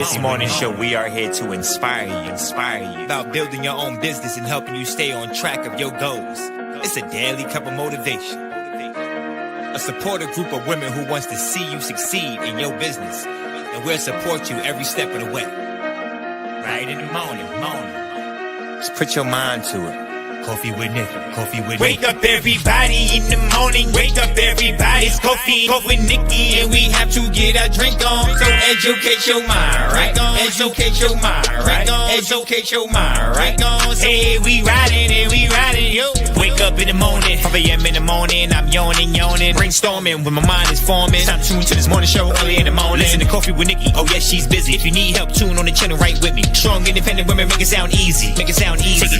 This morning show, we are here to inspire you about building your own business and helping you stay on track of your goals. It's a daily cup of motivation. A supportive group of women who wants to see you succeed in your business, and we'll support you every step of the way. Right in the morning. Just put your mind to it. Coffee with Nikkie. Wake up everybody in the morning. Wake up everybody. It's coffee with Nikkie, and we have to get our drink on. So educate your mind, right? Educate your mind, right? Educate your mind, right? Hey, we riding, yo. Wake up in the morning, 5 a.m. in the morning. I'm yawning, brainstorming when my mind is forming. Time to tune to this morning show early in the morning. Listen to Coffee with Nikkie. Oh yes, she's busy. If you need help, tune on the channel right with me. Strong, independent women, make it sound easy. Take it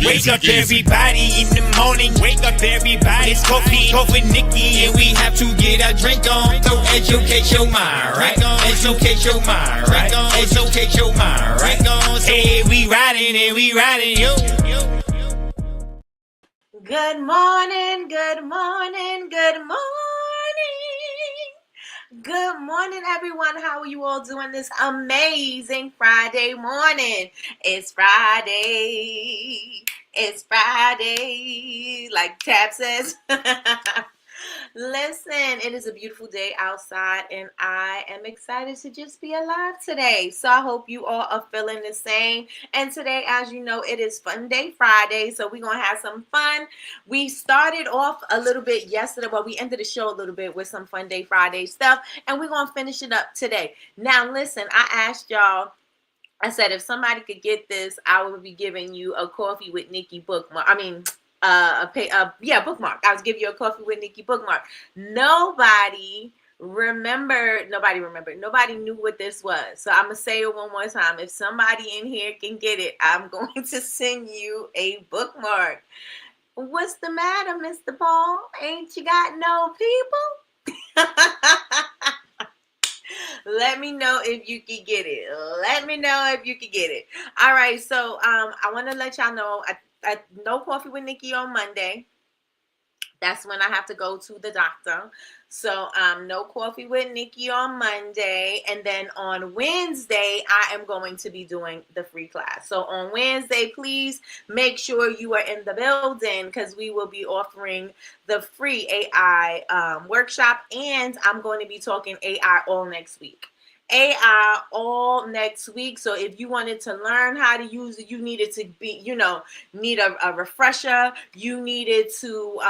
Wake up everybody in the morning. Wake up everybody. It's coffee with Nikkie, and we have to get our drink on. So educate your mind, right? Educate your mind, right? Educate your mind, right? Hey, we riding, yo. Good morning. Good morning, everyone. How are you all doing this amazing Friday morning? It's Friday, like Tab says. Listen, it is a beautiful day outside, and I am excited to just be alive today. So I hope you all are feeling the same. And today, as you know, it is Fun Day Friday, so we're going to have some fun. We started off a little bit yesterday. Well, we ended the show a little bit with some Fun Day Friday stuff, and we're going to finish it up today. Now, listen, I asked y'all, I said, if somebody could get this, I would be giving you a Coffee with Nikkie bookmark. Bookmark. I was giving you a Coffee with Nikkie bookmark. Nobody remembered. Nobody knew what this was. So I'm going to say it one more time. If somebody in here can get it, I'm going to send you a bookmark. What's the matter, Mr. Paul? Ain't you got no people? Let me know if you can get it. All right, so I want to let y'all know, no Coffee with Nikkie on Monday. That's when I have to go to the doctor. So no Coffee with Nikkie on Monday. And then on Wednesday, I am going to be doing the free class. So on Wednesday, please make sure you are in the building, because we will be offering the free AI workshop. And I'm going to be talking AI all next week. So if you wanted to learn how to use it, you needed to be, need a refresher, you needed to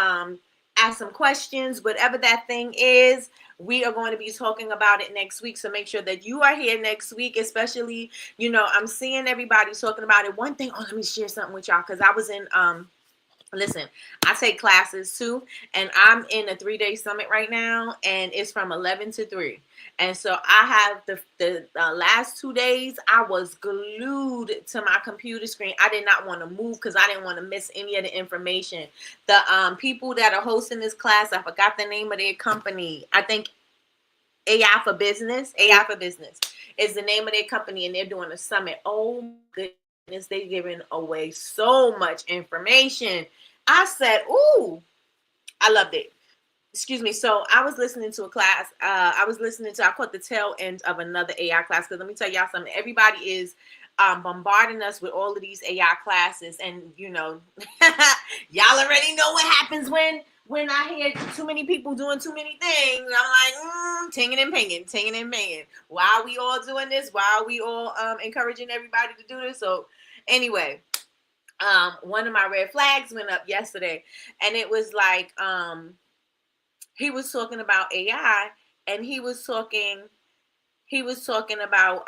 ask some questions, whatever that thing is, we are going to be talking about it next week. So make sure that you are here next week, especially, I'm seeing everybody talking about it. One thing, let me share something with y'all, because I was in, listen, I take classes too, and I'm in a 3-day summit right now, and it's from 11 to 3. And so I have the last 2 days, I was glued to my computer screen. I did not want to move because I didn't want to miss any of the information. The people that are hosting this class, I forgot the name of their company. I think AI for Business is the name of their company, and they're doing a summit. Oh my goodness, they're giving away so much information. I said, ooh, I loved it. Excuse me. So I was listening to a class. I caught the tail end of another AI class, because let me tell y'all something. Everybody is bombarding us with all of these AI classes, and y'all already know what happens when I hear too many people doing too many things. I'm like, tinging and pinging. Why are we all doing this? Why are we all encouraging everybody to do this? So anyway, one of my red flags went up yesterday, and it was like, he was talking about AI, and he was talking about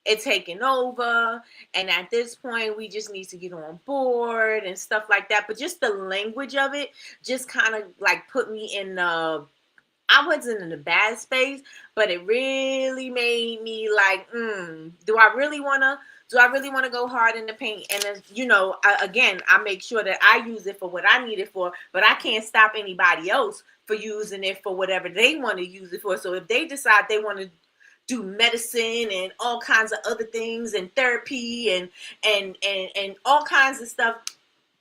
it taking over, and at this point we just need to get on board and stuff like that. But just the language of it just kind of like put me in I wasn't in a bad space, but it really made me like, do I really want to go hard in the paint? And again, I make sure that I use it for what I need it for, but I can't stop anybody else for using it for whatever they want to use it for. So if they decide they want to do medicine and all kinds of other things, and therapy and all kinds of stuff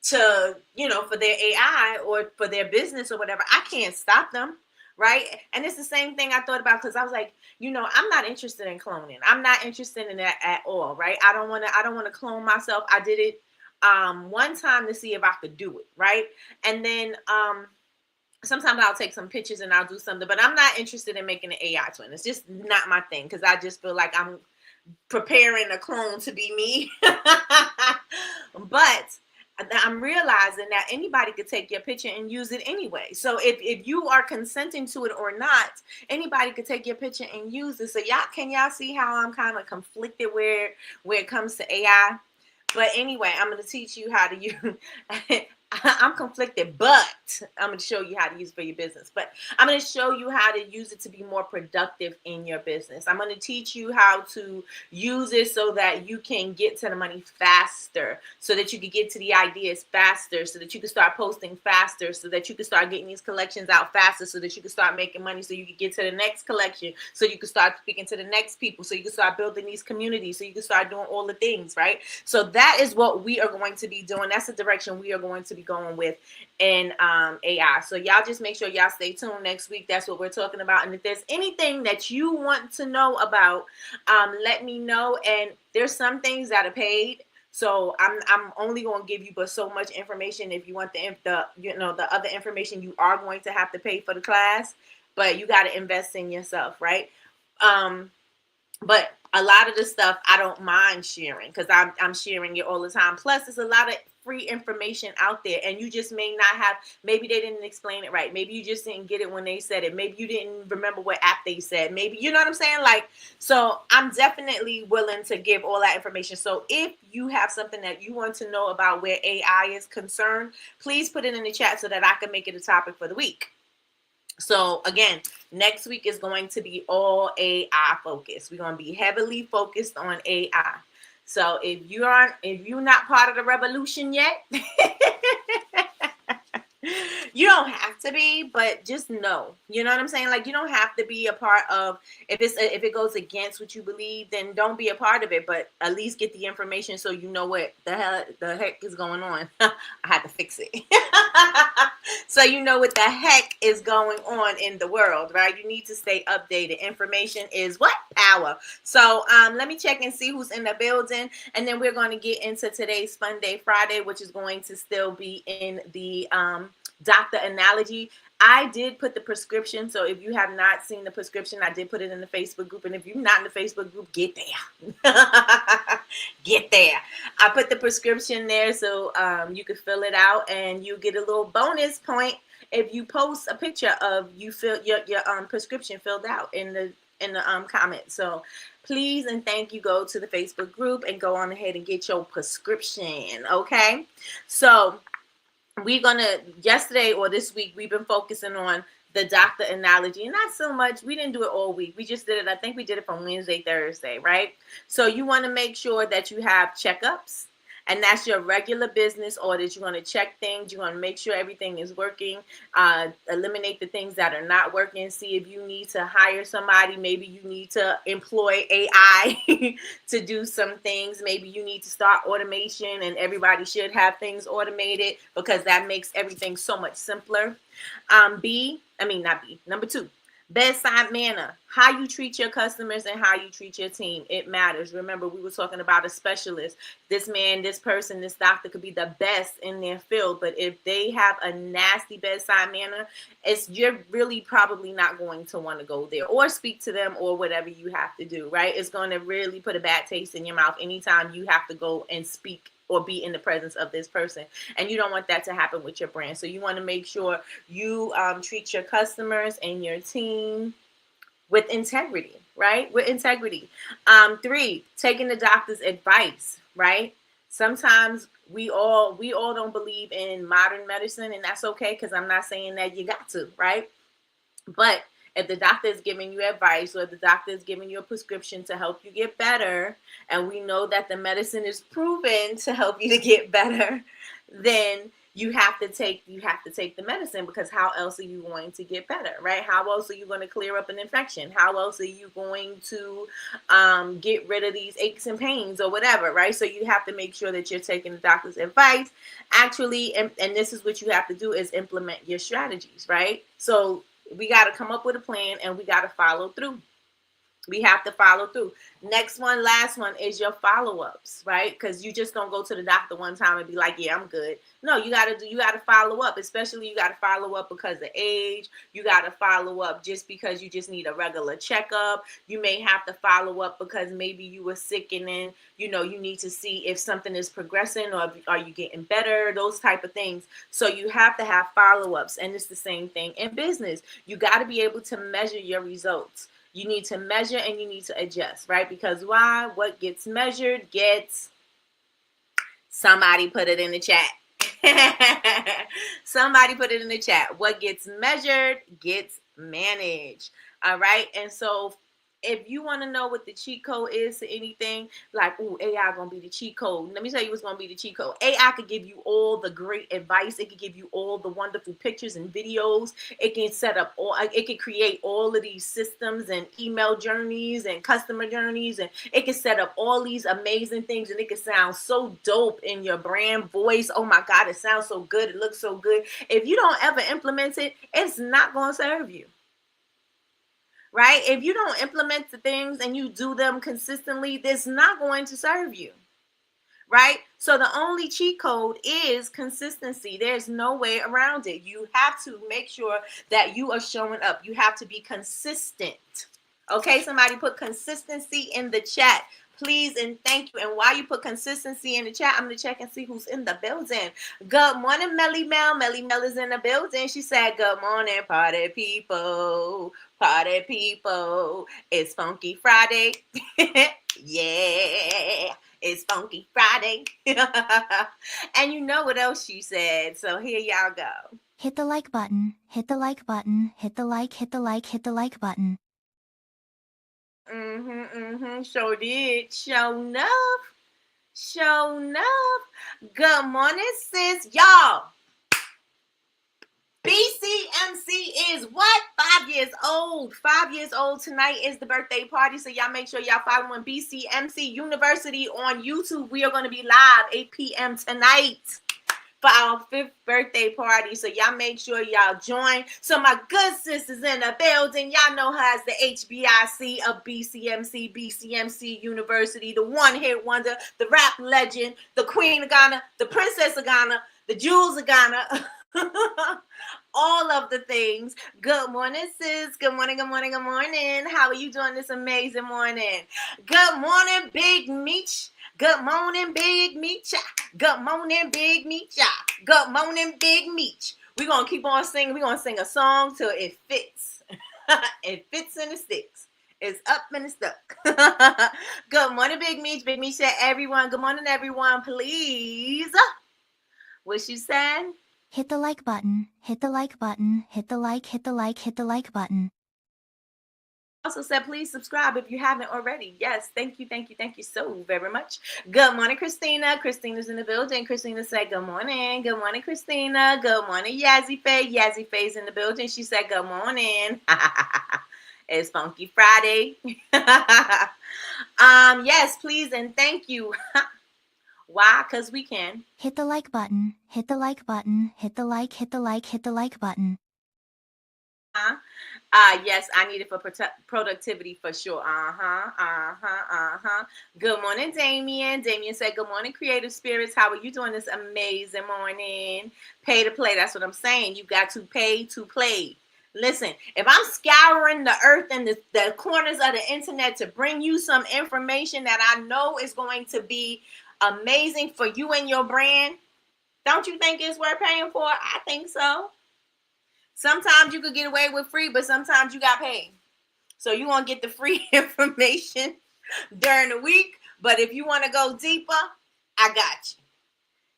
to, for their AI or for their business or whatever, I can't stop them. right? And it's the same thing I thought about, because I was like, I'm not interested in cloning. I'm not interested in that at all, right? I don't want to clone myself. I did it one time to see if I could do it, right? And then sometimes I'll take some pictures and I'll do something, but I'm not interested in making an AI twin. It's just not my thing, because I just feel like I'm preparing a clone to be me. But I'm realizing that anybody could take your picture and use it anyway. So if you are consenting to it or not, anybody could take your picture and use it. So can y'all see how I'm kind of conflicted where it comes to AI? But anyway, I'm going to teach you how to use. I'm conflicted, but I'm going to show you how to use it for your business. But I'm going to show you how to use it to be more productive in your business. I'm going to teach you how to use it so that you can get to the money faster, so that you can get to the ideas faster, so that you can start posting faster, so that you can start getting these collections out faster, so that you can start making money, so you can get to the next collection, so you can start speaking to the next people, so you can start building these communities, so you can start doing all the things, right? So that is what we are going to be doing. That's the direction we are going to be going with in AI. So y'all just make sure y'all stay tuned next week. That's what we're talking about. And if there's anything that you want to know about, let me know. And there's some things that are paid, so I'm only going to give you but so much information. If you want the other information, you are going to have to pay for the class, but you got to invest in yourself, right? But a lot of the stuff I don't mind sharing, because I'm sharing it all the time. Plus, there's a lot of free information out there, and you just may not have, maybe they didn't explain it right. Maybe you just didn't get it when they said it. Maybe you didn't remember what app they said. Maybe, you know what I'm saying? So I'm definitely willing to give all that information. So if you have something that you want to know about where AI is concerned, please put it in the chat so that I can make it a topic for the week. So again, next week is going to be all AI focused. We're going to be heavily focused on AI. So if you're not part of the revolution yet, you don't have to be, but just know, you know what I'm saying? You don't have to be a part of, if it goes against what you believe, then don't be a part of it, but at least get the information so you know what the heck is going on. I had to fix it. So you know what the heck is going on in the world, right? You need to stay updated. Information is what? Power. So let me check and see who's in the building, and then we're going to get into today's Fun Day Friday, which is going to still be in the doctor analogy. I did put the prescription, so if you have not seen the prescription, I did put it in the Facebook group, and if you're not in the Facebook group, get there. Get there. I put the prescription there so you can fill it out, and you get a little bonus point if you post a picture of you fill your prescription filled out in the comments. So please and thank you, go to the Facebook group and go on ahead and get your prescription. Okay, so we're gonna, yesterday or this week, we've been focusing on the doctor analogy, and not so much, we didn't do it all week. We just did it, I think we did it from Wednesday, Thursday, right? So you want to make sure that you have checkups, and that's your regular business audits. You want to check things. You want to make sure everything is working. Eliminate the things that are not working. See if you need to hire somebody. Maybe you need to employ AI to do some things. Maybe you need to start automation, and everybody should have things automated because that makes everything so much simpler. Number 2. Bedside manner, how you treat your customers and how you treat your team. It matters. Remember, we were talking about a specialist. This man, this person, this doctor could be the best in their field, but if they have a nasty bedside manner, you're really probably not going to want to go there or speak to them or whatever you have to do, right? It's going to really put a bad taste in your mouth anytime you have to go and speak or be in the presence of this person. And you don't want that to happen with your brand. So you want to make sure you treat your customers and your team with integrity, right? With integrity. 3, taking the doctor's advice, right? Sometimes we all don't believe in modern medicine, and that's okay, because I'm not saying that you got to, right? But if the doctor is giving you advice, or the doctor is giving you a prescription to help you get better, and we know that the medicine is proven to help you to get better, then you have to take the medicine, because how else are you going to get better, right? How else are you going to clear up an infection? How else are you going to get rid of these aches and pains or whatever, right? So you have to make sure that you're taking the doctor's advice. Actually, and this is what you have to do, is implement your strategies, right? So We got to come up with a plan and we got to follow through. We have to follow through. Next one, last one is your follow-ups, right? Because you just don't go to the doctor one time and be like, yeah, I'm good. No, you gotta follow up, especially you gotta follow up because of age. You gotta follow up just because you just need a regular checkup. You may have to follow up because maybe you were sick and then you need to see if something is progressing or are you getting better, those type of things. So you have to have follow-ups, and it's the same thing in business. You got to be able to measure your results. You need to measure and you need to adjust, right? Because why? What gets measured gets, somebody put it in the chat. Somebody put it in the chat. What gets measured gets managed. All right. And so if you want to know what the cheat code is to anything, like, ooh, AI gonna be the cheat code. Let me tell you what's gonna be the cheat code. AI could give you all the great advice. It could give you all the wonderful pictures and videos. It can set up it can create all of these systems and email journeys and customer journeys, and it can set up all these amazing things, and it can sound so dope in your brand voice. Oh my God, it sounds so good. It looks so good. If you don't ever implement it, it's not gonna serve you. Right? If you don't implement the things and you do them consistently, that's not going to serve you. Right? So the only cheat code is consistency. There's no way around it. You have to make sure that you are showing up. You have to be consistent. Okay, somebody put consistency in the chat. Please and thank you. And while you put consistency in the chat, I'm going to check and see who's in the building. Good morning, Melly Mel. Melly Mel is in the building. She said, good morning, party people. Party people. It's Funky Friday. Yeah. It's Funky Friday. And you know what else she said. So here y'all go. Hit the like button, hit the like button, hit the like, hit the like, hit the like button. Sure did. Show enough. Show enough. Good morning, sis. Y'all. BCMC is what? 5 years old. 5 years old. Tonight is the birthday party. So y'all make sure y'all following BCMC University on YouTube. We are going to be live 8 p.m. tonight for our 5th birthday party. So y'all make sure y'all join. So my good sisters in the building, y'all know her as the HBIC of BCMC, BCMC University, the one-hit wonder, the rap legend, the Queen of Ghana, the Princess of Ghana, the Jewels of Ghana. All of the things. Good morning, sis. Good morning, good morning, good morning. How are you doing this amazing morning? Good morning, Big Meech. Good morning, Big Meech. Good morning, Big Meech. Good morning, Big Meech. We're going to keep on singing. We're going to sing a song till it fits. It fits and it sticks. It's up and it's stuck. Good morning, Big Meech. Big Meech said, everyone. Good morning, everyone. Please. What she said? Hit the like button, hit the like button, hit the like, hit the like, hit the like button. Also said, please subscribe if you haven't already. Yes, thank you so very much. Good morning, Christina. Christina's in the building. Christina said, good morning. Good morning, Christina. Good morning, Yazzie Faye. Yazzie Faye's in the building. She said, good morning. It's Funky Friday. Yes, please and thank you. Why? Because we can. Hit the like button, hit the like button, hit the like, hit the like, hit the like button. Yes, I need it for productivity for sure. Good morning, Damien. Damien said, good morning, creative spirits. How are you doing this amazing morning? Pay to play. That's what I'm saying. You got to pay to play. Listen, if I'm scouring the earth and the corners of the internet to bring you some information that I know is going to be amazing for you and your brand, don't you think it's worth paying for? I think so. Sometimes you could get away with free, but sometimes you got paid. So you want to get the free information during the week, but if you want to go deeper, I got you.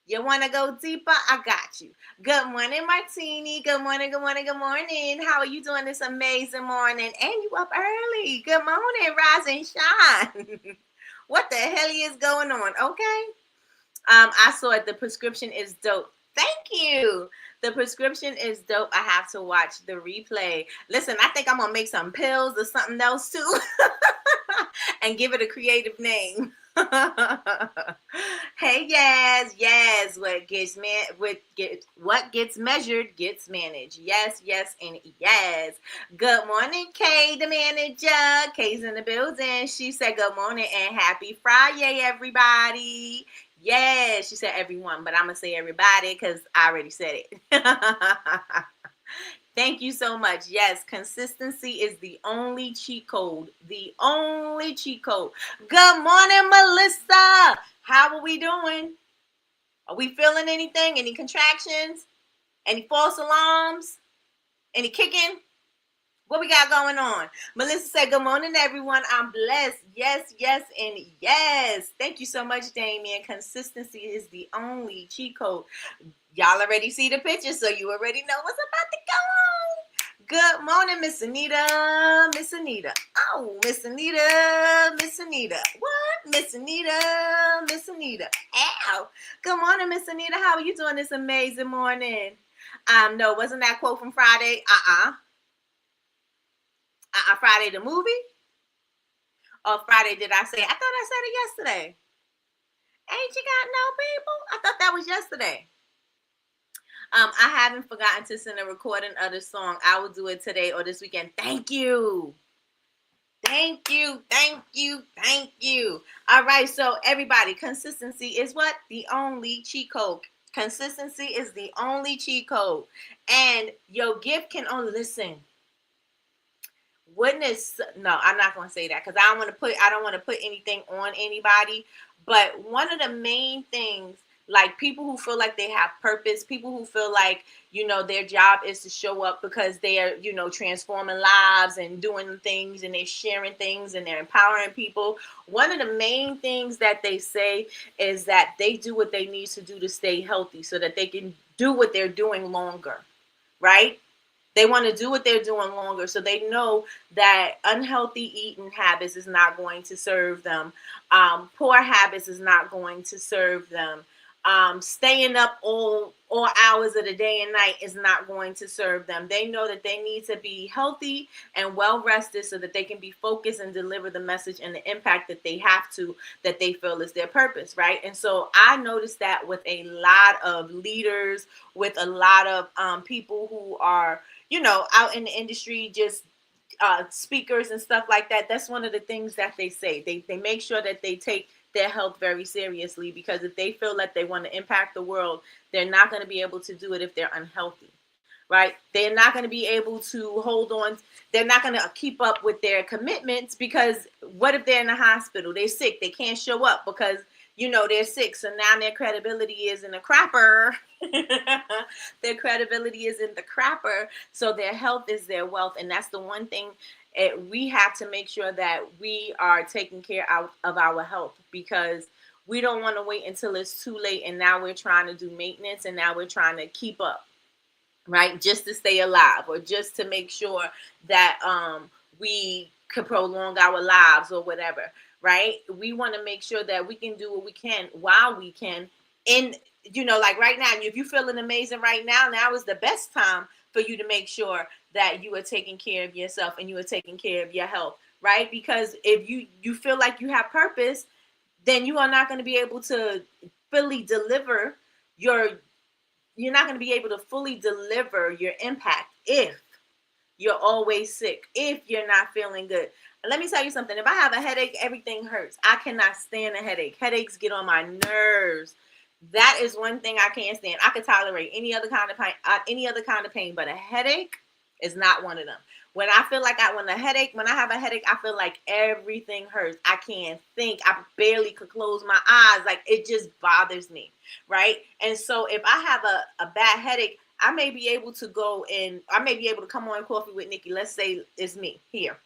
You want to go deeper? I got you. Good morning, Martini. Good morning, good morning, good morning. How are you doing this amazing morning? And you up early. Good morning, rise and shine. What the hell is going on? Okay. I saw it. The prescription is dope. Thank you. The prescription is dope. I have to watch the replay. Listen, I think I'm gonna make some pills or something else too, and give it a creative name. Hey, yes. What gets measured gets managed. Yes, and yes. Good morning, Kay, the manager. Kay's in the building. She said good morning and happy Friday, everybody. Yes, she said everyone, but I'm gonna say everybody because I already said it. Thank you so much. Yes, consistency is the only cheat code. The only cheat code. Good morning, Melissa. How are we doing? Are we feeling anything? Any contractions? Any false alarms? Any kicking? What we got going on? Melissa said, good morning, everyone. I'm blessed. Yes, and yes. Thank you so much, Damien. Consistency is the only cheat code. Y'all already see the picture, so you already know what's about to go on. Good morning, Miss Anita. Miss Anita. Oh, Miss Anita. Miss Anita. What? Miss Anita. Miss Anita. Ow. Good morning, Miss Anita. How are you doing this amazing morning? No, wasn't that quote from Friday? Friday the movie? Or Friday did I say? I thought I said it yesterday. Ain't you got no people? I thought that was yesterday. I haven't forgotten to send a recording of the song. I will do it today or this weekend. Thank you. All right, so everybody, consistency is what? The only cheat code. Consistency is the only cheat code. And your gift can only, listen. No, I'm not going to say that because I don't want to put anything on anybody. But one of the main things, like people who feel like they have purpose, people who feel like, their job is to show up because they are, transforming lives and doing things and they're sharing things and they're empowering people. One of the main things that they say is that they do what they need to do to stay healthy so that they can do what they're doing longer, right? They want to do what they're doing longer, so they know that unhealthy eating habits is not going to serve them. Poor habits is not going to serve them. Staying up all hours of the day and night is not going to serve them. They know that they need to be healthy and well rested so that they can be focused and deliver the message and the impact that they feel is their purpose, right? And so I noticed that with a lot of leaders, with a lot of people who are, out in the industry, just speakers and stuff like that. That's one of the things that they say. They make sure that they take their health very seriously, because if they feel like they want to impact the world, they're not going to be able to do it if they're unhealthy, right? They're not going to be able to hold on. They're not going to keep up with their commitments, because what if they're in the hospital? They're sick. They can't show up because, they're sick. So now their credibility is in the crapper. Their credibility is in the crapper. So their health is their wealth. And that's the one thing we have to make sure that we are taking care of our health, because we don't want to wait until it's too late and now we're trying to do maintenance and now we're trying to keep up, right? Just to stay alive, or just to make sure that we could prolong our lives or whatever, right? We want to make sure that we can do what we can while we can. And, like right now, if you're feeling amazing right now is the best time for you to make sure that you are taking care of yourself and you are taking care of your health, right? Because if you feel like you have purpose, then you are not going to be able to fully deliver you're not going to be able to fully deliver your impact if you're always sick, if you're not feeling good. Let me tell you something. If I have a headache, everything hurts. I cannot stand a headache. Headaches get on my nerves. That is one thing I can't stand. I could tolerate any other kind of pain, but a headache is not one of them. When I have a headache, I feel like everything hurts. I can't think. I barely could close my eyes. Like, it just bothers me, right? And so if I have a bad headache, I may be able to come on Coffee with Nikkie. Let's say it's me here.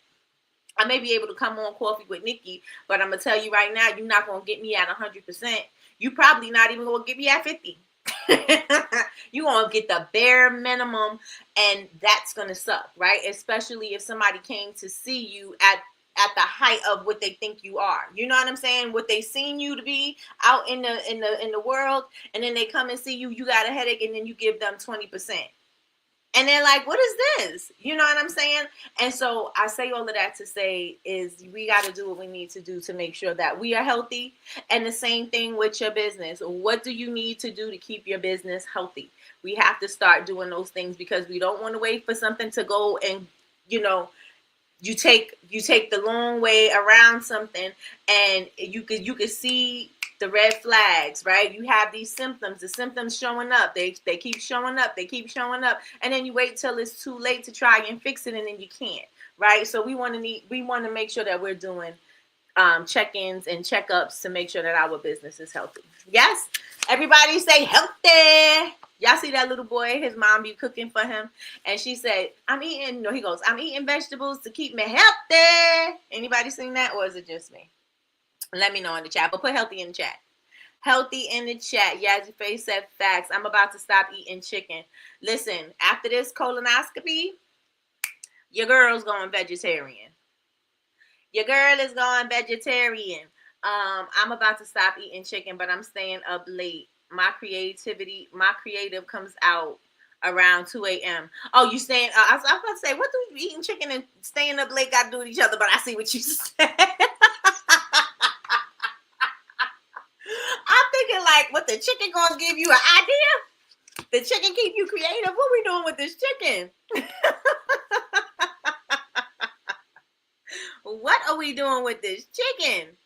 I may be able to come on Coffee with Nikkie, but I'm going to tell you right now, you're not going to get me at 100%. You probably not even going to get me at 50. You're going to get the bare minimum, and that's going to suck, right? Especially if somebody came to see you at at the height of what they think you are. You know what I'm saying? What they seen you to be out in the world, and then they come and see you, you got a headache, and then you give them 20%. And they're like, what is this? You know what I'm saying? And so I say all of that to say is we got to do what we need to do to make sure that we are healthy. And the same thing with your business. What do you need to do to keep your business healthy? We have to start doing those things because we don't want to wait for something to go and, you know, you take the long way around something, and you could see the red flags, right? You have these symptoms, the symptoms showing up, they keep showing up, and then you wait till it's too late to try and fix it, and then you can't, right? So we want to make sure that we're doing check-ins and checkups to make sure that our business is healthy. Yes, everybody say healthy. Y'all see that little boy, his mom be cooking for him, and she said, I'm eating vegetables to keep me healthy. Anybody seen that, or is it just me? Let me know in the chat, but put healthy in the chat. Healthy in the chat. Yazzie Face said facts. I'm about to stop eating chicken. Listen, after this colonoscopy, your girl's going vegetarian. Your girl is going vegetarian. I'm about to stop eating chicken, but I'm staying up late. My creative comes out around 2 a.m. Oh, you staying? I was about to say, what do eating chicken and staying up late got to do with each other? But I see what you said. I'm thinking like, what the chicken gonna give you an idea? The chicken keep you creative? What we doing with this chicken? What are we doing with this chicken?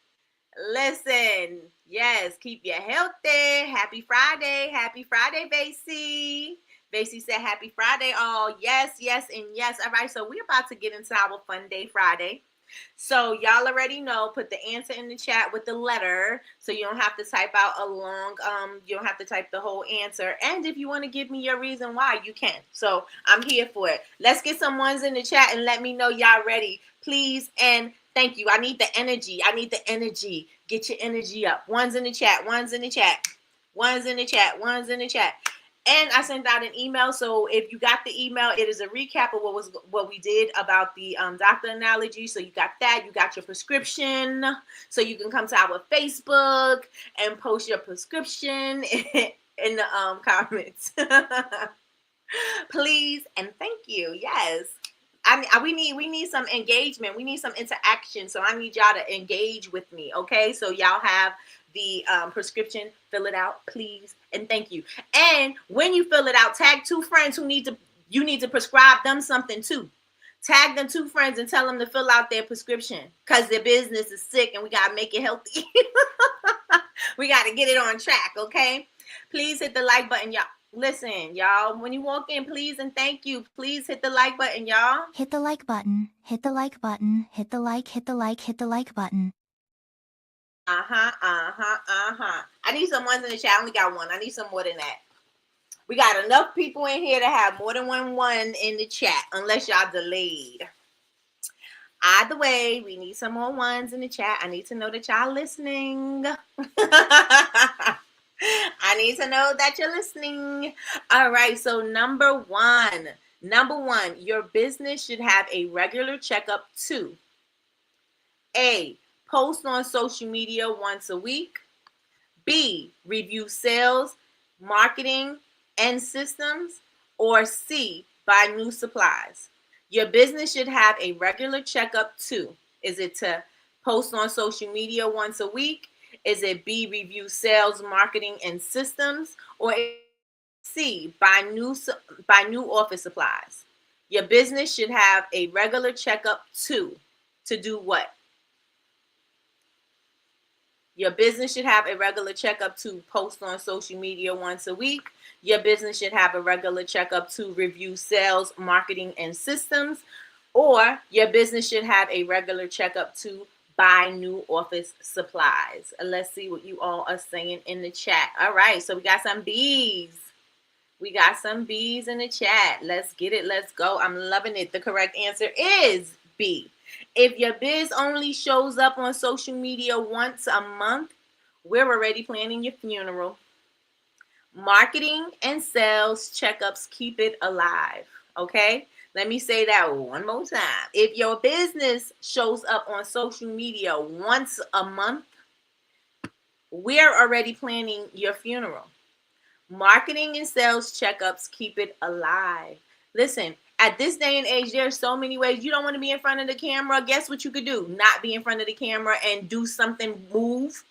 Listen, yes, keep you healthy. Happy Friday. Happy Friday, Basie. Basie said happy Friday. Oh, yes, yes, and yes. All right, so we're about to get into our Fun Day Friday. So y'all already know, put the answer in the chat with the letter, so you don't have to type out a long, you don't have to type the whole answer. And if you want to give me your reason why, you can. So I'm here for it. Let's get some ones in the chat and let me know y'all ready, please. And thank you. I need the energy. Get your energy up. Ones in the chat. Ones in the chat. Ones in the chat. Ones in the chat. And I sent out an email. So if you got the email, it is a recap of what we did about the doctor analogy. So you got that. You got your prescription. So you can come to our Facebook and post your prescription in the comments. Please and thank you. Yes. We need some engagement. We need some interaction. So I need y'all to engage with me. Okay. So y'all have the prescription, fill it out, please, and thank you. And when you fill it out, tag 2 friends who you need to prescribe them something too. Tag them 2 friends and tell them to fill out their prescription because their business is sick and we got to make it healthy. We got to get it on track, okay? Please hit the like button, y'all. Listen, y'all, when you walk in, please and thank you. Please hit the like button, y'all. Hit the like button, hit the like button, hit the like, hit the like, hit the like button. I need some ones in the chat. I only got one. I need some more than that. We got enough people in here to have more than one in the chat, unless y'all delayed. Either way, we need some more ones in the chat. I need to know that y'all listening. I need to know that you're listening. All right, so number one, your business should have a regular checkup too. A, post on social media once a week. B, review sales, marketing, and systems. Or C, buy new supplies. Your business should have a regular checkup too. Is it to post on social media once a week? Is it B, review sales, marketing, and systems? Or C, buy new office supplies? Your business should have a regular checkup too. To do what? Your business should have a regular checkup to post on social media once a week. Your business should have a regular checkup to review sales, marketing, and systems. Or your business should have a regular checkup to buy new office supplies. Let's see what you all are saying in the chat. All right, so we got some B's. We got some B's in the chat. Let's get it. Let's go. I'm loving it. The correct answer is B. If your biz only shows up on social media once a month, we're already planning your funeral. Marketing and sales checkups keep it alive, okay? Let me say that one more time. If your business shows up on social media once a month, we're already planning your funeral. Marketing and sales checkups keep it alive. Listen, at this day and age, there are so many ways. You don't want to be in front of the camera. Guess what you could do? Not be in front of the camera and do something, move.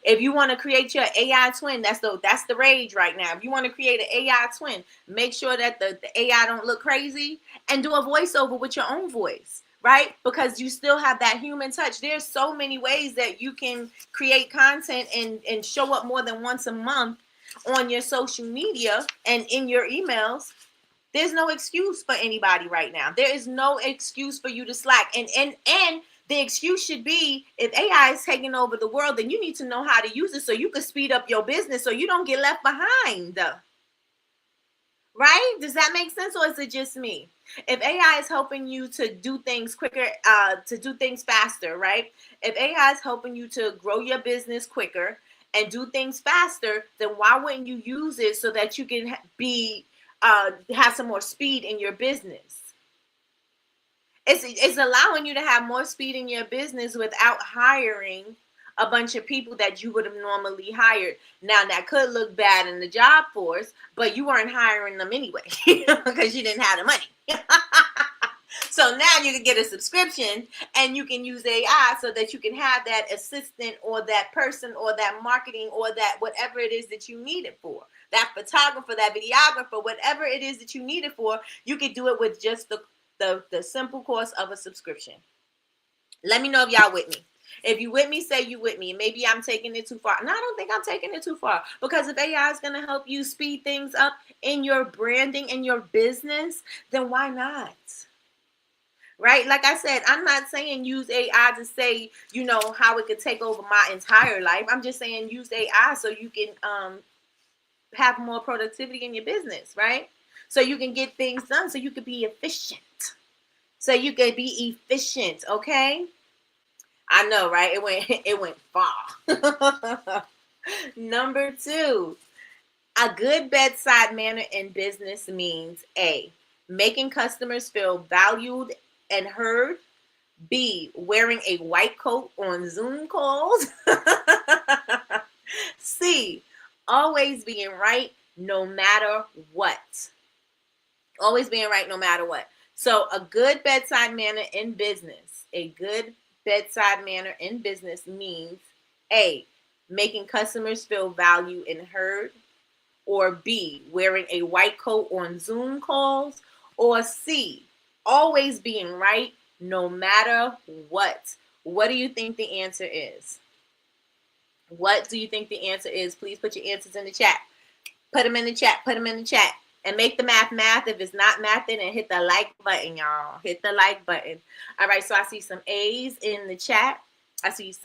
If you want to create your AI twin, that's the rage right now. If you want to create an AI twin, make sure that the AI don't look crazy and do a voiceover with your own voice, right? Because you still have that human touch. There's so many ways that you can create content and show up more than once a month on your social media and in your emails. There's no excuse for anybody right now. There is no excuse for you to slack. And the excuse should be, if AI is taking over the world, then you need to know how to use it so you can speed up your business so you don't get left behind. Right? Does that make sense, or is it just me? If AI is helping you to do things quicker, to do things faster, right? If AI is helping you to grow your business quicker and do things faster, then why wouldn't you use it so that you can have some more speed in your business? It's allowing you to have more speed in your business without hiring a bunch of people that you would have normally hired. Now, that could look bad in the job force, but you weren't hiring them anyway because you didn't have the money. So now you can get a subscription and you can use AI so that you can have that assistant or that person or that marketing or that whatever it is that you need it for. That photographer, that videographer, whatever it is that you need it for, you can do it with just the simple cost of a subscription. Let me know if y'all with me. If you with me, say you with me. Maybe I'm taking it too far. No, I don't think I'm taking it too far, because if AI is going to help you speed things up in your branding and your business, then why not? Right? Like I said, I'm not saying use AI to say, how it could take over my entire life. I'm just saying use AI so you can have more productivity in your business, right? So you can get things done, so you can be efficient. Okay? I know, right? It went far. Number 2, a good bedside manner in business means A, making customers feel valued and heard. B, wearing a white coat on Zoom calls. C, always being right no matter what. Always being right no matter what. So a good bedside manner in business. A good bedside manner in business means A, making customers feel valued and heard. Or B, wearing a white coat on Zoom calls. Or C, always being right no matter what. What do you think the answer is? What do you think the answer is? Please put your answers in the chat. Put them in the chat. Put them in the chat. And make the math. If it's not math, then hit the like button, y'all. Hit the like button. All right, so I see some A's in the chat. The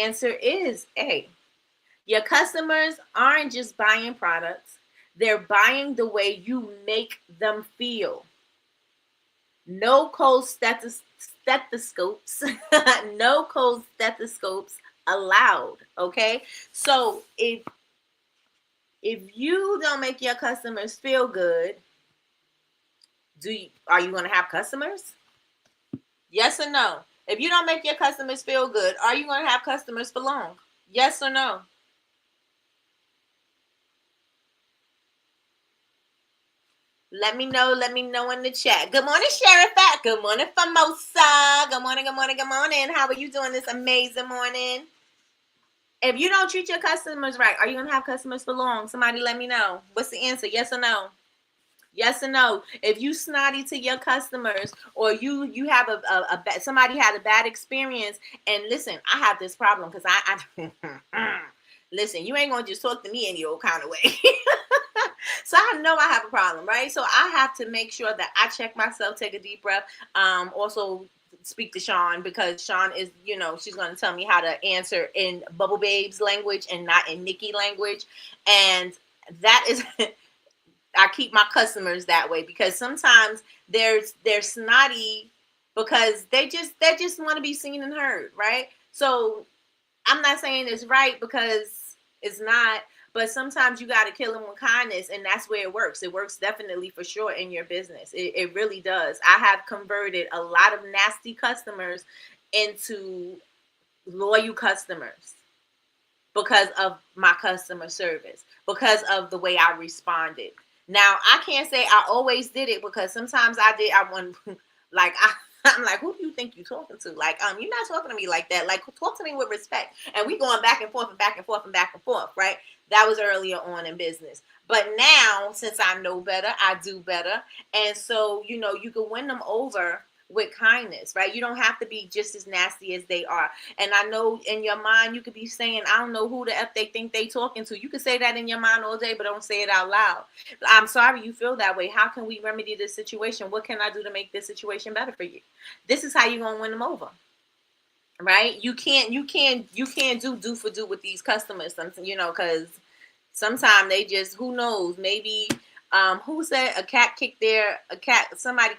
answer is A. Your customers aren't just buying products. They're buying the way you make them feel. No cold stethoscopes. No cold stethoscopes allowed, okay? So if you don't make your customers feel good, are you going to have customers? Yes or no? If you don't make your customers feel good, are you going to have customers for long? Yes or no? Let me know in the chat. Good morning, Sherifat. Good morning, Famosa. Good morning. How are you doing this amazing morning? If you don't treat your customers right, are you going to have customers for long? Somebody let me know. What's the answer? Yes or no? Yes or no? If you snotty to your customers, or you have somebody had a bad experience, and listen, I have this problem because I listen, you ain't going to just talk to me any old kind of way. So I know I have a problem, right? So I have to make sure that I check myself, take a deep breath. Also speak to Sean, because Sean is, she's going to tell me how to answer in Bubble Babe's language and not in Nikki language. And that is, I keep my customers that way, because sometimes they're snotty because they just want to be seen and heard, right? So I'm not saying it's right, because it's not, But sometimes you got to kill them with kindness, and that's where it works. It works definitely for sure in your business. It really does. I have converted a lot of nasty customers into loyal customers because of my customer service, because of the way I responded. Now, I can't say I always did it, because sometimes I want, like, I'm like, who do you think you're talking to? Like, you're not talking to me like that. Like, talk to me with respect. And we going back and forth and back and forth and back and forth, right? That was earlier on in business. But now, since I know better, I do better. And so, you know, you can win them over with kindness, right? You don't have to be just as nasty as they are. And I know in your mind, you could be saying, I don't know who the F they think they talking to. You can say that in your mind all day, but don't say it out loud. I'm sorry you feel that way. How can we remedy this situation? What can I do to make this situation better for you? This is how you're going to win them over. Right? You can't do for do with these customers, you know, because sometimes they just, who knows, maybe who said somebody kicked their cat. Somebody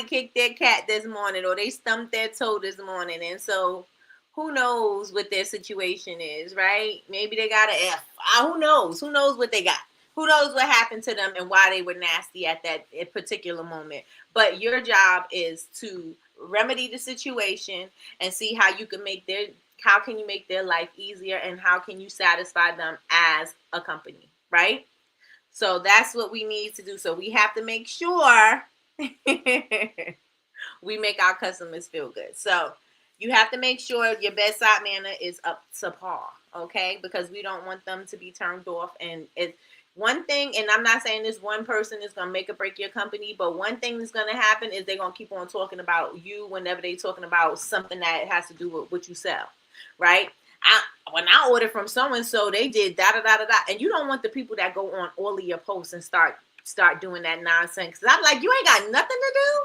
kicked their cat this morning, or they stumped their toe this morning, and so who knows what their situation is, right? Maybe they got an F. Who knows? Who knows what they got? Who knows what happened to them and why they were nasty at that particular moment? But your job is to remedy the situation and see how you can make their life easier, and how can you satisfy them as a company, right? So that's what we need to do. So we have to make sure we make our customers feel good. So you have to make sure your bedside manner is up to par, okay? Because we don't want them to be turned off. And it's one thing, and I'm not saying this one person is going to make or break your company, but one thing that's going to happen is they're going to keep on talking about you whenever they're talking about something that has to do with what you sell, right? When I ordered from so-and-so, they did da-da-da-da-da. And you don't want the people that go on all of your posts and start doing that nonsense. Because I'm like, you ain't got nothing to do.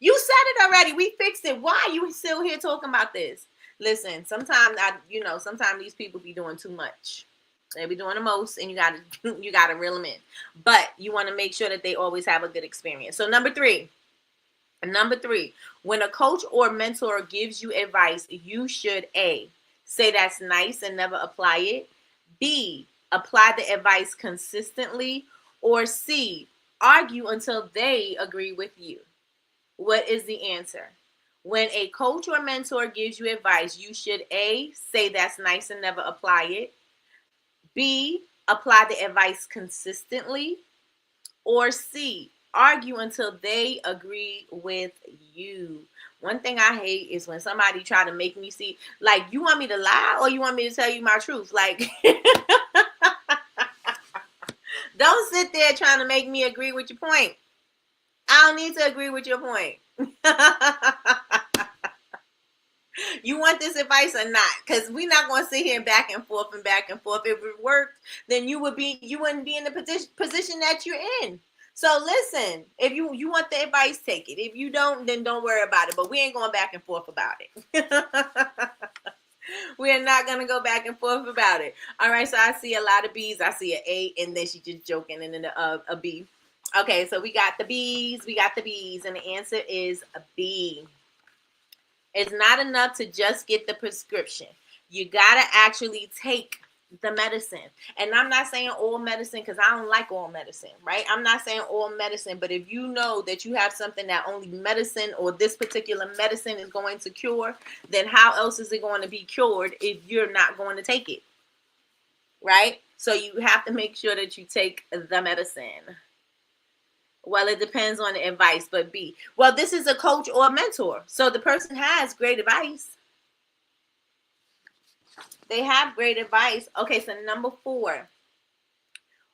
You said it already. We fixed it. Why are you still here talking about this? Listen, sometimes these people be doing too much. They be doing the most, and you gotta reel them in. But you want to make sure that they always have a good experience. So number three, when a coach or mentor gives you advice, you should A, say that's nice and never apply it. B, apply the advice consistently. Or C, argue until they agree with you. What is the answer? When a coach or mentor gives you advice, you should A, say that's nice and never apply it. B, apply the advice consistently. Or C, argue until they agree with you. One thing I hate is when somebody try to make me see, like, you want me to lie or you want me to tell you my truth? Like, don't sit there trying to make me agree with your point. I don't need to agree with your point. You want this advice or not? Because we're not going to sit here back and forth and back and forth. If it worked, then you wouldn't be in the position that you're in. So listen, if you want the advice, take it. If you don't, then don't worry about it. But we ain't going back and forth about it. We are not going to go back and forth about it. All right, so I see a lot of B's. I see an A, and then she's just joking, and then a B. Okay, so we got the B's, and the answer is a B. It's not enough to just get the prescription. You got to actually take the medicine. And I'm not saying all medicine, because I don't like all medicine, right? I'm not saying all medicine, but if you know that you have something that only medicine or this particular medicine is going to cure, then how else is it going to be cured if you're not going to take it, right? So you have to make sure that you take the medicine. Well, it depends on the advice, but B. Well, this is a coach or a mentor. So the person has great advice. They have great advice. Okay, so number 4.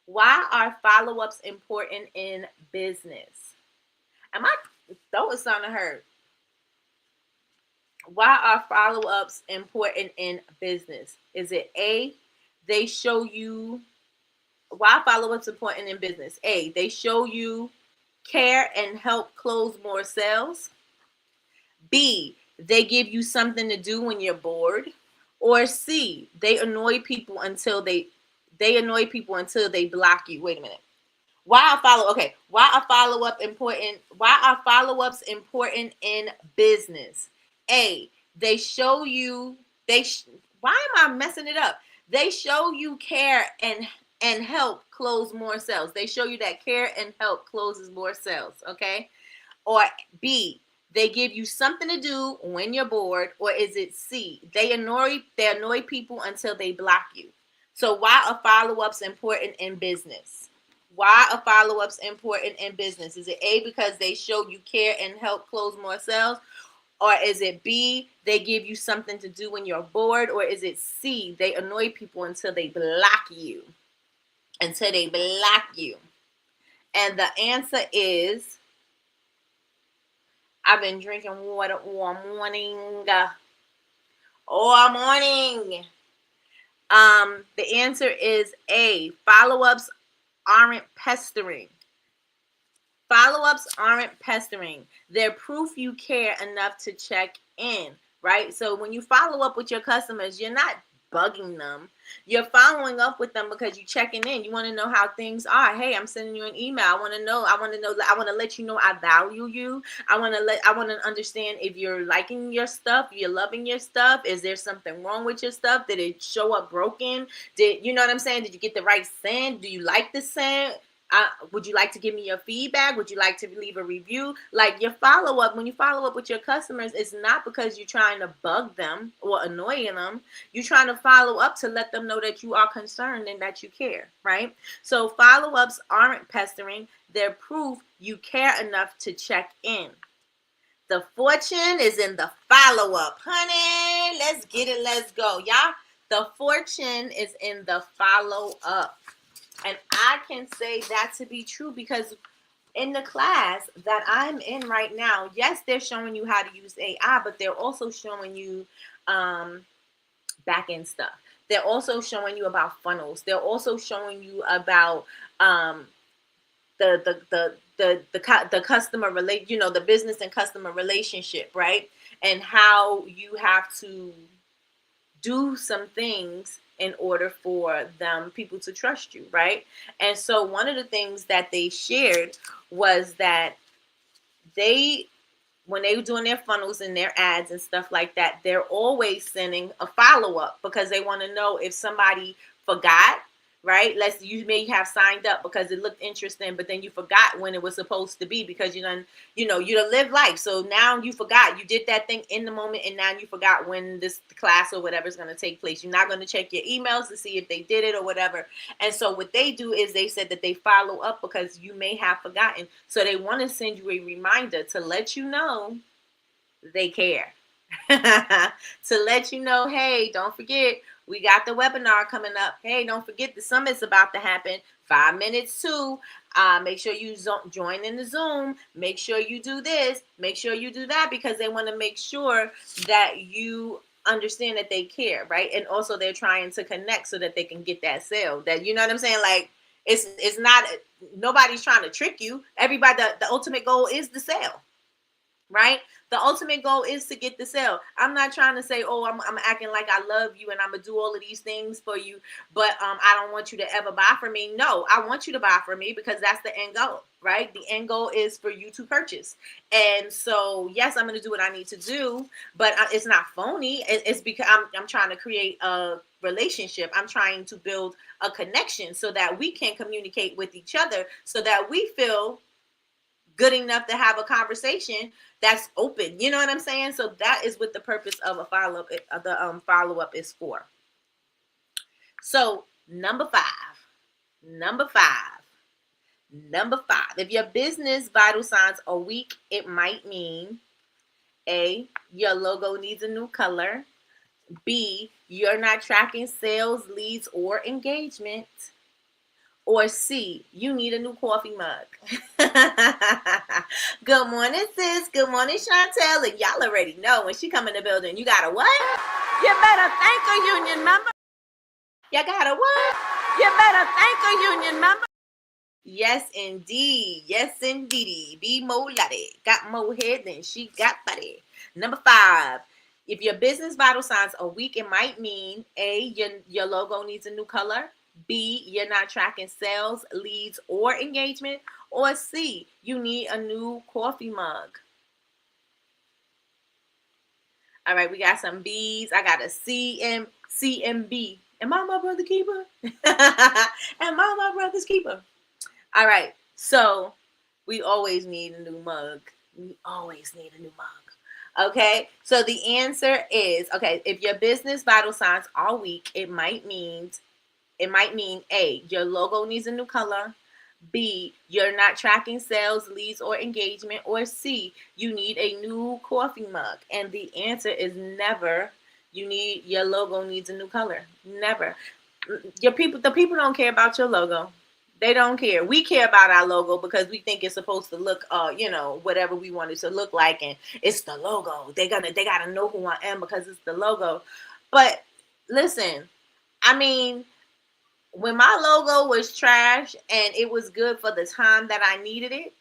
Why are follow-ups important in business? And my throat is starting to hurt. Why are follow-ups important in business? Is it A, they show you, why follow-ups important in business? A, they show you care and help close more sales. B, they give you something to do when you're bored. Or C, they annoy people until they block you. Wait a minute. Why are follow-ups important in business? A, They show you, why am I messing it up? They show you care and help close more sales. They show you that care and help closes more sales, okay? Or B, they give you something to do when you're bored. Or is it C, they annoy people until they block you? So why are follow-ups important in business? Why are follow-ups important in business? Is it A, because they show you care and help close more sales? Or is it B, they give you something to do when you're bored? Or is it C, they annoy people until they block you? Until they block you. And the answer is, I've been drinking water all morning. All morning. The answer is A, follow-ups aren't pestering. Follow-ups aren't pestering. They're proof you care enough to check in, right? So when you follow up with your customers, you're not bugging them. You're following up with them because you're checking in. You want to know how things are. Hey, I'm sending you an email. I want to let you know I value you. I want to understand if you're liking your stuff, you're loving your stuff. Is there something wrong with your stuff? Did it show up broken? You know what I'm saying? Did you get the right scent? Do you like the scent? Would you like to give me your feedback? Would you like to leave a review? Like, your follow-up, when you follow up with your customers, it's not because you're trying to bug them or annoy them. You're trying to follow up to let them know that you are concerned and that you care, right? So follow-ups aren't pestering. They're proof you care enough to check in. The fortune is in the follow-up. Honey, let's get it. Let's go. Y'all, the fortune is in the follow-up. And I can say that to be true because in the class that I'm in right now, yes, they're showing you how to use AI, but they're also showing you back end stuff. They're also showing you about funnels. They're also showing you about the customer the business and customer relationship, right? And how you have to do some things in order for people to trust you, right? And so one of the things that they shared was that when they were doing their funnels and their ads and stuff like that, they're always sending a follow-up because they want to know if somebody forgot, right? You may have signed up because it looked interesting, but then you forgot when it was supposed to be because you done live life. So now you forgot. You did that thing in the moment and now you forgot when this class or whatever is going to take place. You're not going to check your emails to see if they did it or whatever. And so what they do is they said that they follow up because you may have forgotten. So they want to send you a reminder to let you know they care. To let you know, hey, don't forget, we got the webinar coming up. Hey, don't forget the summit's about to happen. 5 minutes to. Make sure you join in the Zoom. Make sure you do this. Make sure you do that because they want to make sure that you understand that they care, right? And also they're trying to connect so that they can get that sale. That, you know what I'm saying? Like, it's not, nobody's trying to trick you. Everybody, the ultimate goal is the sale. Right? The ultimate goal is to get the sale. I'm not trying to say, oh, I'm acting like I love you and I'm gonna do all of these things for you, but I don't want you to ever buy from me. No, I want you to buy from me because that's the end goal, right? The end goal is for you to purchase. And so, yes, I'm gonna do what I need to do, but it's not phony. It's because I'm trying to create a relationship. I'm trying to build a connection so that we can communicate with each other, so that we feel good enough to have a conversation that's open. You know what I'm saying? So that is what the purpose of a follow-up, the follow-up is for. So number five, if your business vital signs are weak, it might mean A, your logo needs a new color. B, you're not tracking sales, leads, or engagement. Or C, you need a new coffee mug. Good morning, sis. Good morning, Chantel. And y'all already know when she come in the building, you got a what? You better thank a union member. You got a what? You better thank a union member. Yes, indeed. Yes, indeedy. Be more lady. Got more head than she got body. Number 5. If your business vital signs are weak, it might mean A, your logo needs a new color. B, you're not tracking sales, leads, or engagement. Or C, you need a new coffee mug. All right, we got some B's. I got a CMB. Am I my brother keeper? Am I my brother's keeper? All right, so we always need a new mug. We always need a new mug. Okay, so the answer is okay. If your business vital signs are weak, it might mean A, your logo needs a new color. B, you're not tracking sales, leads, or engagement. Or C, you need a new coffee mug. And the answer is never. Your logo needs a new color. Never. The people don't care about your logo. They don't care. We care about our logo because we think it's supposed to look, whatever we want it to look like, and it's the logo. They gotta know who I am because it's the logo. But listen, I mean, when my logo was trash and it was good for the time that I needed it,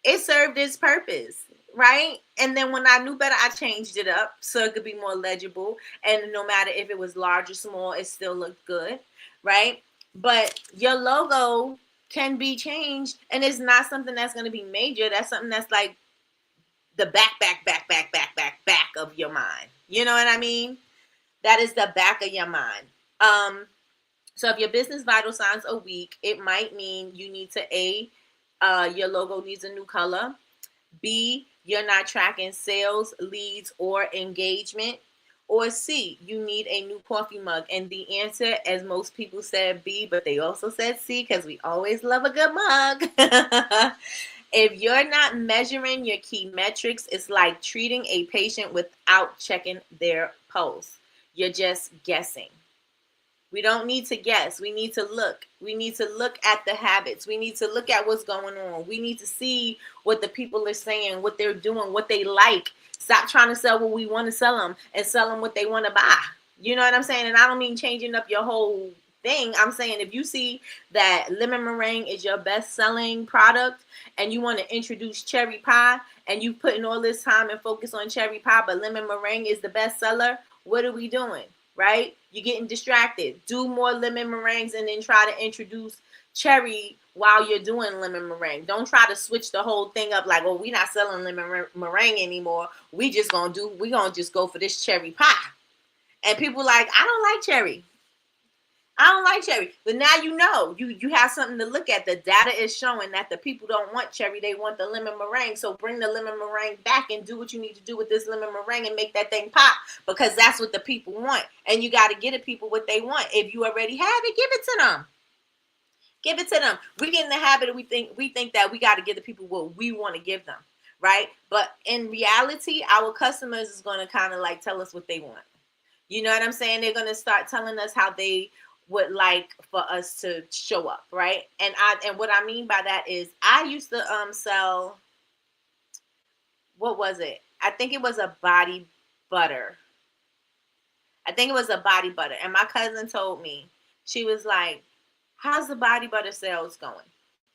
it served its purpose, right? And then when I knew better, I changed it up so it could be more legible. And no matter if it was large or small, it still looked good, right? But your logo can be changed, and it's not something that's going to be major. That's something that's like the back of your mind. You know what I mean? That is the back of your mind. So if your business vital signs are weak, it might mean you need to your logo needs a new color. B, you're not tracking sales, leads, or engagement. Or C, you need a new coffee mug. And the answer, as most people said B, but they also said C because we always love a good mug. If you're not measuring your key metrics, it's like treating a patient without checking their pulse. You're just guessing. We don't need to guess. We need to look. We need to look at the habits. We need to look at what's going on. We need to see what the people are saying, what they're doing, what they like. Stop trying to sell what we want to sell them and sell them what they want to buy. You know what I'm saying? And I don't mean changing up your whole thing. I'm saying if you see that lemon meringue is your best-selling product and you want to introduce cherry pie and you putting all this time and focus on cherry pie, but lemon meringue is the best seller, what are we doing? Right? You're getting distracted. Do more lemon meringues and then try to introduce cherry while you're doing lemon meringue. Don't try to switch the whole thing up like, oh, we're not selling lemon meringue anymore. We're gonna just go for this cherry pie. And people like, I don't like cherry. I don't like cherry. But now you have something to look at. The data is showing that the people don't want cherry. They want the lemon meringue. So bring the lemon meringue back and do what you need to do with this lemon meringue and make that thing pop because that's what the people want. And you got to get the people what they want. If you already have it, give it to them. Give it to them. We get in the habit of we think that we got to give the people what we want to give them, right? But in reality, our customers is going to kind of like tell us what they want. You know what I'm saying? They're going to start telling us how they would like for us to show up, right? And what I mean by that is I used to sell, what was it? I think it was a body butter. And my cousin told me, she was like, how's the body butter sales going?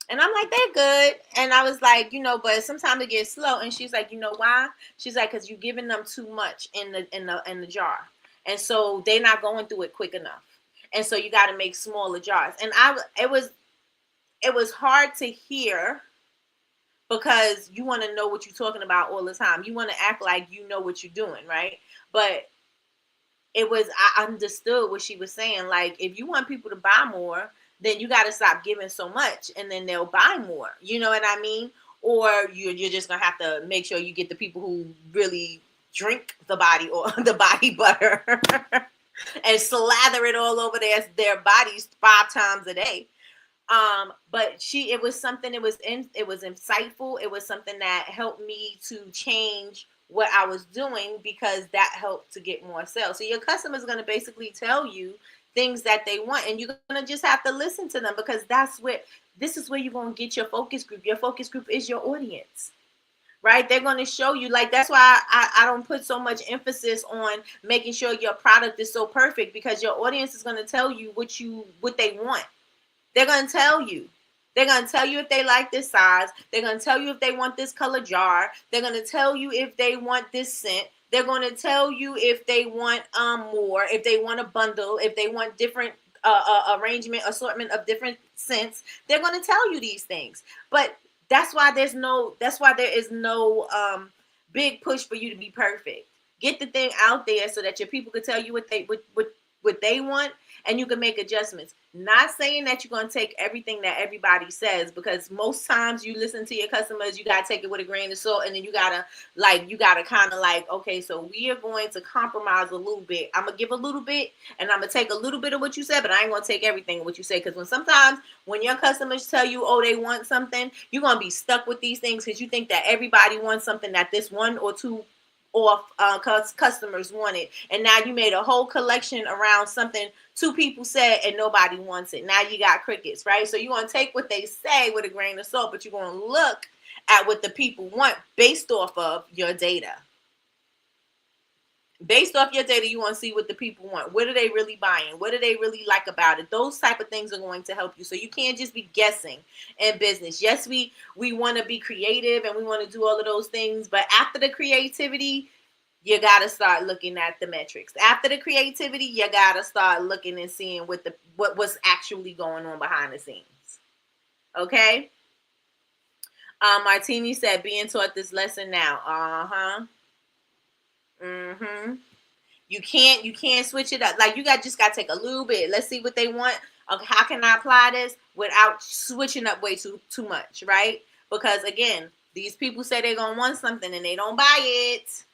And I'm like, they're good. And I was like, but sometimes it gets slow. And she's like, you know why? She's like, because you're giving them too much in the jar. And so they're not going through it quick enough. And so you got to make smaller jars. And it was hard to hear because you want to know what you're talking about all the time. You want to act like you know what you're doing, right? But I understood what she was saying. Like, if you want people to buy more, then you got to stop giving so much and then they'll buy more. You know what I mean? Or you're just going to have to make sure you get the people who really drink the body or the body butter. And slather it all over their bodies 5 times a day. But it was something, it was insightful. It was something that helped me to change what I was doing because that helped to get more sales. So your customer is going to basically tell you things that they want, and you're going to just have to listen to them because this is where you're going to get your focus group. Your focus group is your audience. Right? They're going to show you, like, that's why I don't put so much emphasis on making sure your product is so perfect because your audience is going to tell you what they want. They're going to tell you. They're going to tell you if they like this size. They're going to tell you if they want this color jar. They're going to tell you if they want this scent. They're going to tell you if they want more, if they want a bundle, if they want different assortment of different scents. They're going to tell you these things. But that's why there is no big push for you to be perfect. Get the thing out there so that your people could tell you what they want, and you can make adjustments. Not saying that you're going to take everything that everybody says, because most times you listen to your customers, you got to take it with a grain of salt, and then you got to kind of like, okay, so we are going to compromise a little bit. I'm going to give a little bit, and I'm going to take a little bit of what you said, but I ain't going to take everything of what you say, because when your customers tell you, oh, they want something, you're going to be stuck with these things because you think that everybody wants something that this one or two off customers wanted, and now you made a whole collection around something two people said and nobody wants it. Now you got crickets, right? So you're going to take what they say with a grain of salt, but you're going to look at what the people want based off of your data. Based off your data, you want to see what the people want. What are they really buying? What do they really like about it? Those type of things are going to help you. So you can't just be guessing in business. Yes, we want to be creative and we want to do all of those things. But after the creativity, you got to start looking at the metrics. After the creativity, you got to start looking and seeing what's actually going on behind the scenes. Okay? Martini said, being taught this lesson now. Uh-huh. Mm-hmm. You can't switch it up. Like, you just got to take a little bit. Let's see what they want. Okay, how can I apply this without switching up way too much, right? Because, again, these people say they're going to want something and they don't buy it.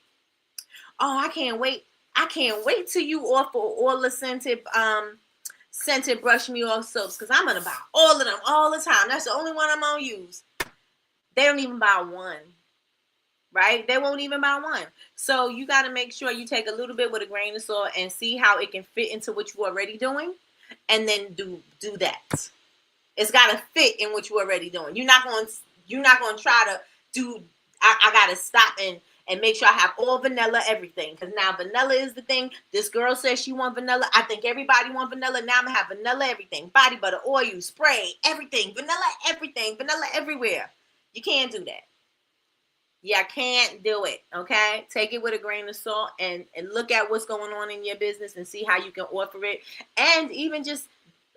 Oh, I can't wait. I can't wait till you offer all the scented brush me off soaps, because I'm going to buy all of them all the time. That's the only one I'm going to use. They don't even buy one. Right? They won't even buy one. So you got to make sure you take a little bit with a grain of salt and see how it can fit into what you're already doing, and then do that. It's got to fit in what you're already doing. You're not going to try to do, I got to stop and make sure I have all vanilla everything, because now vanilla is the thing. This girl says she want vanilla. I think everybody want vanilla. Now I'm going to have vanilla everything. Body butter, oil, spray, everything. Vanilla everywhere. You can't do that. You can't do it, okay? Take it with a grain of salt and look at what's going on in your business and see how you can offer it. And even just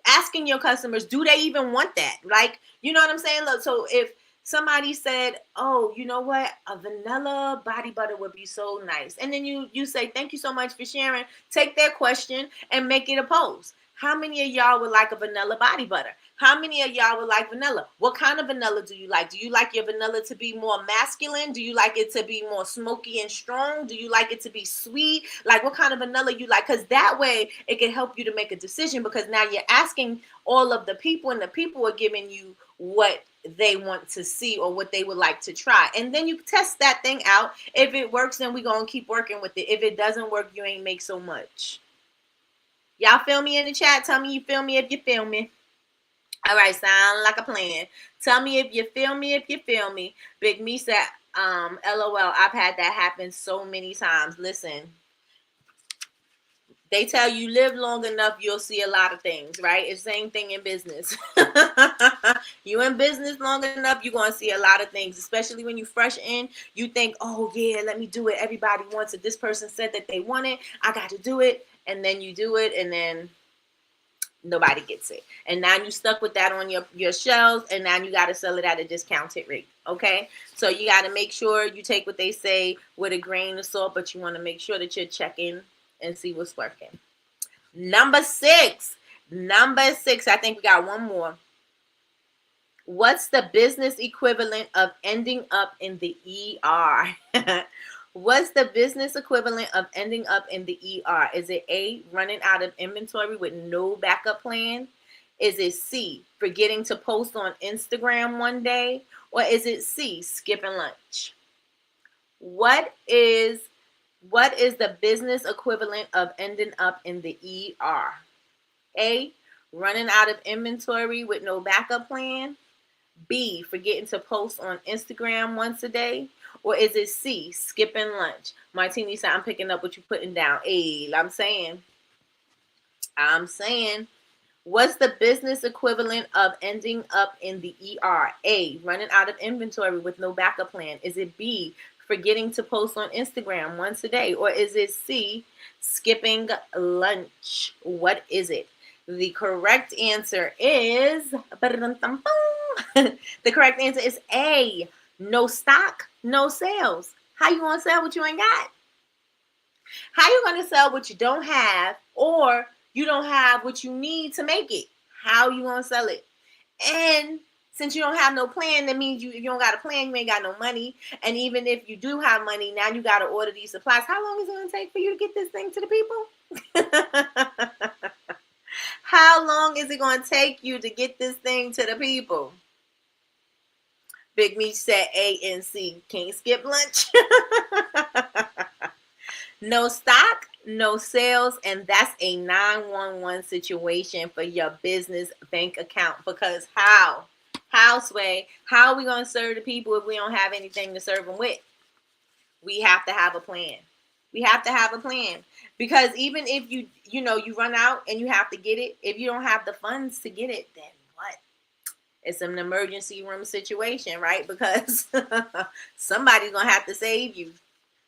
asking your customers, do they even want that? Like, you know what I'm saying? Look, so if somebody said, oh, you know what? A vanilla body butter would be so nice. And then you say, thank you so much for sharing. Take their question and make it a post. How many of y'all would like a vanilla body butter? How many of y'all would like vanilla? What kind of vanilla do you like? Do you like your vanilla to be more masculine? Do you like it to be more smoky and strong? Do you like it to be sweet? Like, what kind of vanilla you like? Because that way it can help you to make a decision, because now you're asking all of the people, and the people are giving you what they want to see or what they would like to try. And then you test that thing out. If it works, then we're going to keep working with it. If it doesn't work, you ain't make so much. Y'all feel me in the chat? Tell me you feel me if you feel me. All right, sound like a plan. Tell me if you feel me, Big Me said, LOL, I've had that happen so many times. Listen, they tell you live long enough, you'll see a lot of things, right? It's the same thing in business. You in business long enough, you're going to see a lot of things, especially when you fresh in. You think, oh, yeah, let me do it. Everybody wants it. This person said that they want it. I got to do it. And then you do it, and then nobody gets it. And now you stuck with that on your shelves, and now you got to sell it at a discounted rate. Okay? So you got to make sure you take what they say with a grain of salt, but you want to make sure that you're checking and see what's working. Number six. I think we got one more. What's the business equivalent of ending up in the ER? What's the business equivalent of ending up in the ER? Is it A, running out of inventory with no backup plan? Is it C, forgetting to post on Instagram one day? Or is it C, skipping lunch? What is the business equivalent of ending up in the ER? A, running out of inventory with no backup plan. B, forgetting to post on Instagram once a day. Or is it C, skipping lunch? Martini said, I'm picking up what you're putting down. Hey, I'm saying, what's the business equivalent of ending up in the ER? A, running out of inventory with no backup plan. Is it B, forgetting to post on Instagram once a day? Or is it C, skipping lunch? What is it? The correct answer is A, no stock, no sales. How you gonna sell what you ain't got? How you going to sell what you don't have, or you don't have what you need to make it? How you going to sell it? And since you don't have no plan, that means you don't got a plan, you ain't got no money. And even if you do have money, now you got to order these supplies. How long is it going to take for you to get this thing to the people? How long is it going to take you to get this thing to the people? Big Meech said A and C. Can't skip lunch. No stock, no sales, and that's a 911 situation for your business bank account. Because how? Sway? How are we going to serve the people if we don't have anything to serve them with? We have to have a plan. We have to have a plan. Because even if you run out and you have to get it, if you don't have the funds to get it, then what? It's an emergency room situation, right? Because somebody's going to have to save you.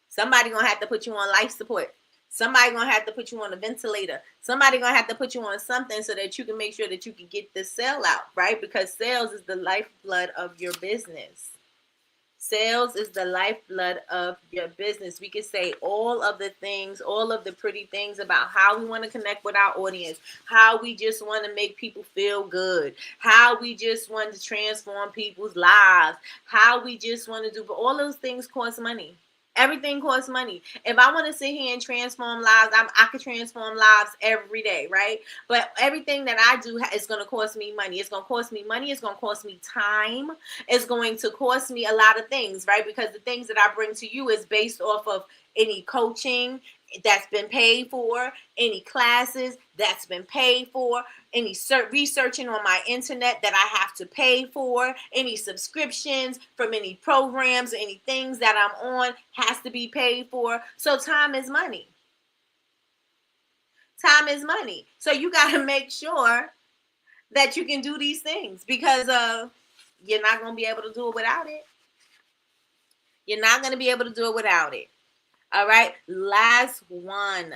Somebody's going to have to put you on life support. Somebody's going to have to put you on a ventilator. Somebody's going to have to put you on something so that you can make sure that you can get this sale out, right? Because sales is the lifeblood of your business. Sales is the lifeblood of your business. We could say all of the things, all of the pretty things about how we want to connect with our audience, how we just want to make people feel good, how we just want to transform people's lives, how we just want to do, but all those things cost money. Everything costs money. If I want to sit here and transform lives, I could transform lives every day, right? But everything that I do is going to cost me money. It's going to cost me money. It's going to cost me time. It's going to cost me a lot of things, right? Because the things that I bring to you is based off of any coaching that's been paid for, any classes that's been paid for, any researching on my internet that I have to pay for, any subscriptions from any programs, any things that I'm on has to be paid for. So time is money. Time is money. So you got to make sure that you can do these things, because you're not going to be able to do it without it. You're not going to be able to do it without it. All right. Last one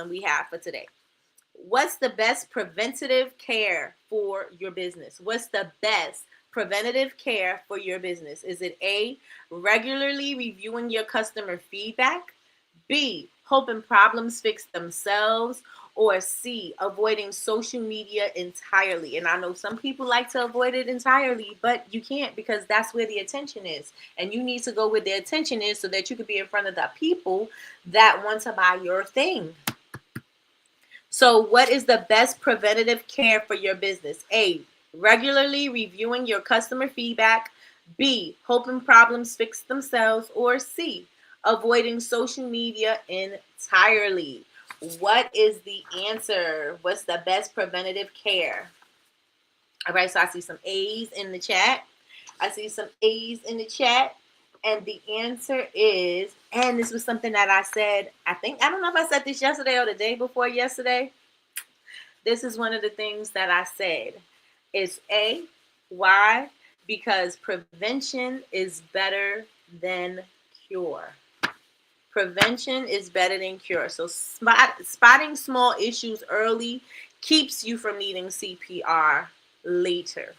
we have for today. What's the best preventative care for your business? What's the best preventative care for your business? Is it A, regularly reviewing your customer feedback? B, hoping problems fix themselves? Or C, avoiding social media entirely? And I know some people like to avoid it entirely, but you can't, because that's where the attention is. And you need to go where the attention is so that you can be in front of the people that want to buy your thing. So what is the best preventative care for your business? A, regularly reviewing your customer feedback. B, hoping problems fix themselves. Or C, avoiding social media entirely. What is the answer? What's the best preventative care? All right, so I see some A's in the chat. And the answer is, and this was something that I said, I don't know if I said this yesterday or the day before yesterday. This is one of the things that I said. It's A. Why? Because prevention is better than cure. Prevention is better than cure. So spotting small issues early keeps you from needing CPR later.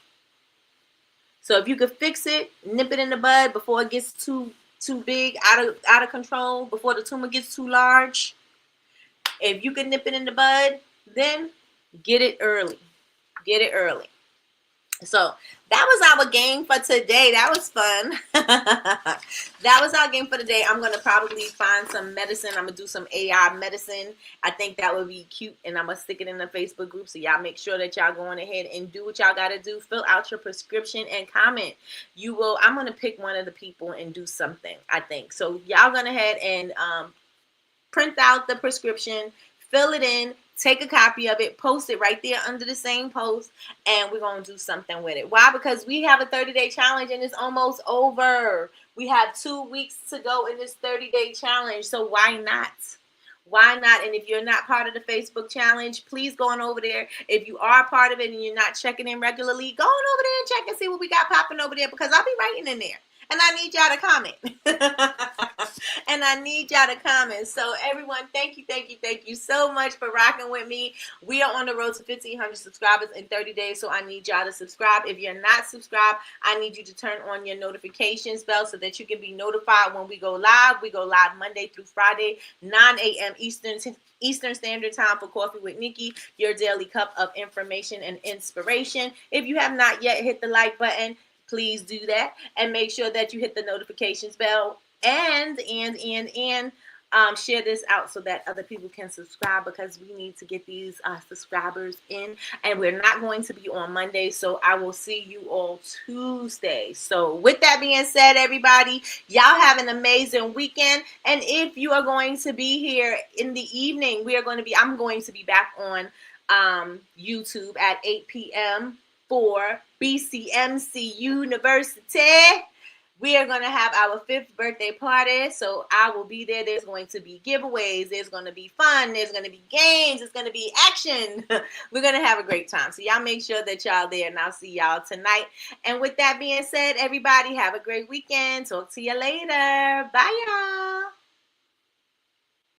So if you could fix it, nip it in the bud before it gets too big, out of control, before the tumor gets too large. If you can nip it in the bud, then get it early. Get it early. So that was our game for today. That was fun. That was our game for today. I'm going to probably find some medicine. I'm going to do some AI medicine. I think that would be cute. And I'm going to stick it in the Facebook group. So y'all make sure that y'all going ahead and do what y'all got to do. Fill out your prescription and comment. I'm going to pick one of the people and do something, I think. So y'all going ahead and print out the prescription, fill it in, take a copy of it, post it right there under the same post, and we're going to do something with it. Why? Because we have a 30-day challenge and it's almost over. We have 2 weeks to go in this 30-day challenge. So why not? Why not? And if you're not part of the Facebook challenge, please go on over there. If you are part of it and you're not checking in regularly, go on over there and check and see what we got popping over there, because I'll be writing in there. And I need y'all to comment. And I need y'all to comment. So everyone, thank you so much for rocking with me. We are on the road to 1,500 subscribers in 30 days. So I need y'all to subscribe. If you're not subscribed, I need you to turn on your notifications bell so that you can be notified when we go live. We go live Monday through Friday, 9 a.m. Eastern Standard Time for Coffee with Nikki, your daily cup of information and inspiration. If you have not yet hit the like button, please do that, and make sure that you hit the notifications bell and share this out so that other people can subscribe, because we need to get these subscribers in, and we're not going to be on Monday, so I will see you all Tuesday. So with that being said, everybody, y'all have an amazing weekend, and if you are going to be here in the evening, I'm going to be back on YouTube at 8 p.m. for BCMC University. We are going to have our 5th birthday party, so I will be there. There's going to be giveaways. There's going to be fun. There's going to be games. There's going to be action. We're going to have a great time. So y'all make sure that y'all there, and I'll see y'all tonight. And with that being said, everybody have a great weekend. Talk to you later. Bye, y'all.